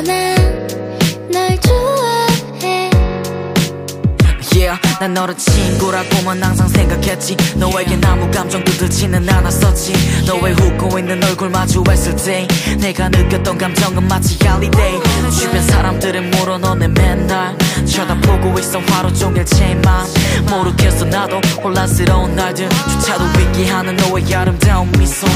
널 좋아해. Yeah, 난 너를 친구라고만 항상 생각했지. 너에겐 아무 감정도 들지는 않았었지. 너의 웃고 있는 얼굴 마주했을 때 내가 느꼈던 감정은 마치 할리데이. 주변 사람들은 물어 너네 맨날 쳐다보고 있어 하루 종일 제만. 모르겠어 나도 혼란스러운 날들조차도 있게 하는 너의 아름다운 미소.